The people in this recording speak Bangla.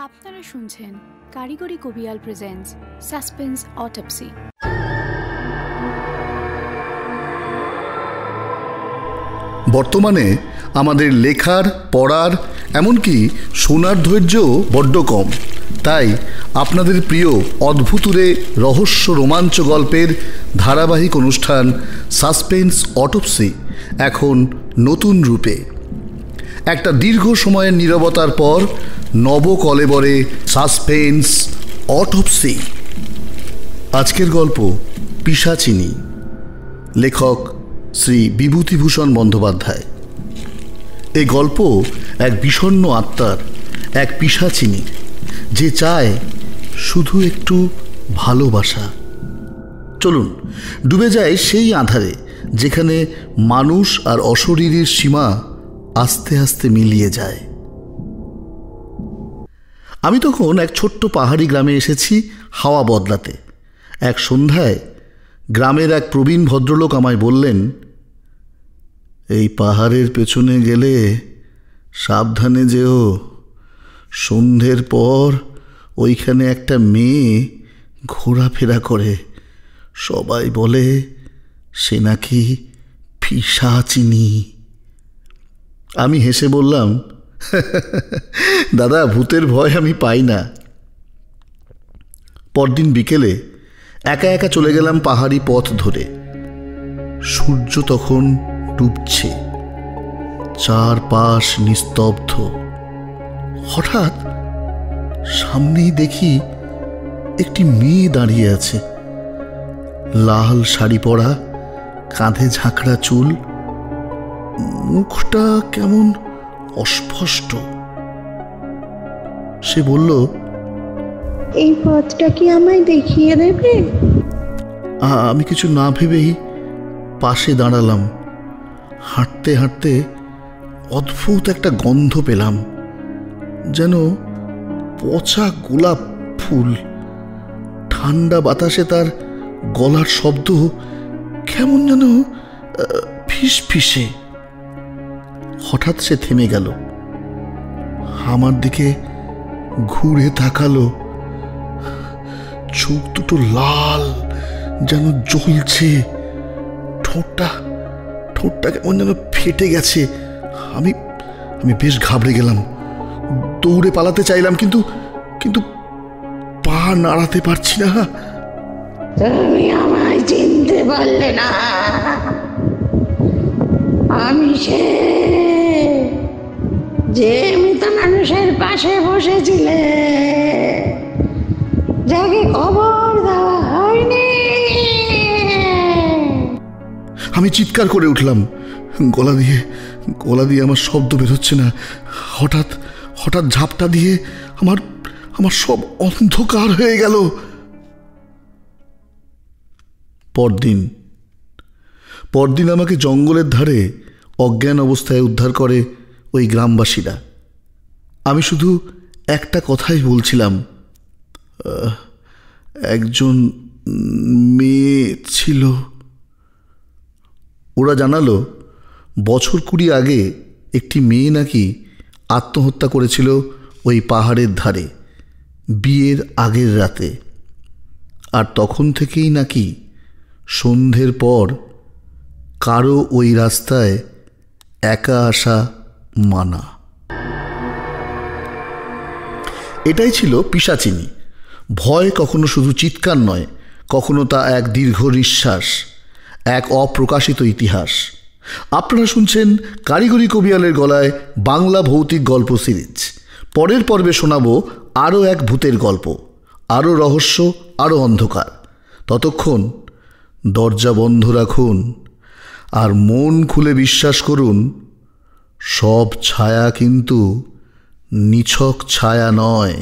আপনারা শুনছেন কারিগরি কবিয়াল প্রেজেন্টস সাসপেন্স অটোপসি। বর্তমানে আমাদের লেখার, পড়ার, এমনকি শোনার ধৈর্যও বড্ড কম। তাই আপনাদের প্রিয় অদ্ভুতুরে রহস্য রোমাঞ্চ গল্পের ধারাবাহিক অনুষ্ঠান সাসপেন্স অটোপসি এখন নতুন রূপে। একটা দীর্ঘ সময়ের নীরবতার পর নবকলেবরে সাসপেন্স অটোপসি। আজকের গল্প পিশাচিনী, লেখক শ্রী বিভূতিভূষণ বন্দ্যোপাধ্যায়। এই গল্প এক বিষণ্ণ আত্মার, এক পিশাচিনী যে চায় শুধু একটু ভালোবাসা। চলুন ডুবে যায় সেই আঁধারে যেখানে মানুষ আর অশরীরীর সীমা আস্তে আস্তে মিলিয়ে যায়। আমি তখন এক ছোট্ট পাহাড়ি গ্রামে এসেছি হাওয়া বদলাতে। এক সন্ধ্যায় গ্রামের এক প্রবীণ ভদ্রলোক আমায় বললেন, এই পাহাড়ের পেছনে গেলে সাবধানে যেও, সন্ধ্যের পর ওইখানে একটা মেয়ে ঘোরাফেরা করে, সবাই বলে সে নাকি পিশাচিনী। আমি হেসে বললাম, দাদা, ভূতের ভয় আমি পাই না। পরদিন বিকেলে একা একা চলে গেলাম পাহাড়ি পথ ধরে। সূর্য তখন ডুবছে, চারপাশ নিস্তব্ধ। হঠাৎ সামনেই দেখি একটি মেয়ে দাঁড়িয়ে আছে, লাল শাড়ি পরা, কাঁধে ঝাঁকড়া চুল, মুখটা কেমন অস্পষ্ট। সে বলল, এই পথটা কি আমায় দেখিয়ে দেবে? আমি কিছু না ভেবেই পাশে দাঁড়ালাম। হাঁটতে হাঁটতে অদ্ভুত একটা গন্ধ পেলাম, যেন পচা গোলাপ ফুল। ঠান্ডা বাতাসে তার গলার শব্দ কেমন যেন ফিসফিসে। হঠাৎ সে থেমে গেল, আমার দিকে ঘুরে তাকালো। চোখ দুটো লাল, যেন জ্বলছে। ঠোঁটটা কেমন যেন ফেটে গেছে। আমি বেশ ঘাবড়ে গেলাম। দৌড়ে পালাতে চাইলাম, কিন্তু পা নাড়াতে পারছি না। তুমি আমায় চিনতে পারলে না? আমি সে যে মৃত মানুষের পাশে বসেছিলে, যাকে খবর দেওয়া হয়নি। আমি চিৎকার করে উঠলাম। গলা দিয়ে আমার শব্দ বেরোচ্ছে না। হঠাৎ ঝাপটা দিয়ে আমার সব অন্ধকার হয়ে গেল। পরদিন আমাকে জঙ্গলের ধারে অজ্ঞান অবস্থায় উদ্ধার করে ওই গ্রামবাসীরা। আমি শুধু একটা কথাই বলছিলাম, একজন মেয়ে ছিল। ওরা জানালো, বছর 20 আগে একটি মেয়ে নাকি আত্মহত্যা করেছিল ওই পাহাড়ের ধারে, বিয়ের আগের রাতে। আর তখন থেকেই নাকি সন্ধ্যের পর কারো ওই রাস্তায় একা আসা মানা। এটাই ছিল পিশাচিনী। ভয় কখনো শুধু চিৎকার নয়, কখনো তা এক দীর্ঘ নিঃশ্বাস, এক অপ্রকাশিত ইতিহাস। আপনারা শুনছেন কারিগরি কবিয়ালের গলায় বাংলা ভৌতিক গল্প সিরিজ। পরের পর্বে শোনাব আরও এক ভূতের গল্প, আরও রহস্য, আরও অন্ধকার। ততক্ষণ দরজা বন্ধ রাখুন আর মন খুলে বিশ্বাস করুন, সব ছায়া কিন্তু নিছক ছায়া নয়।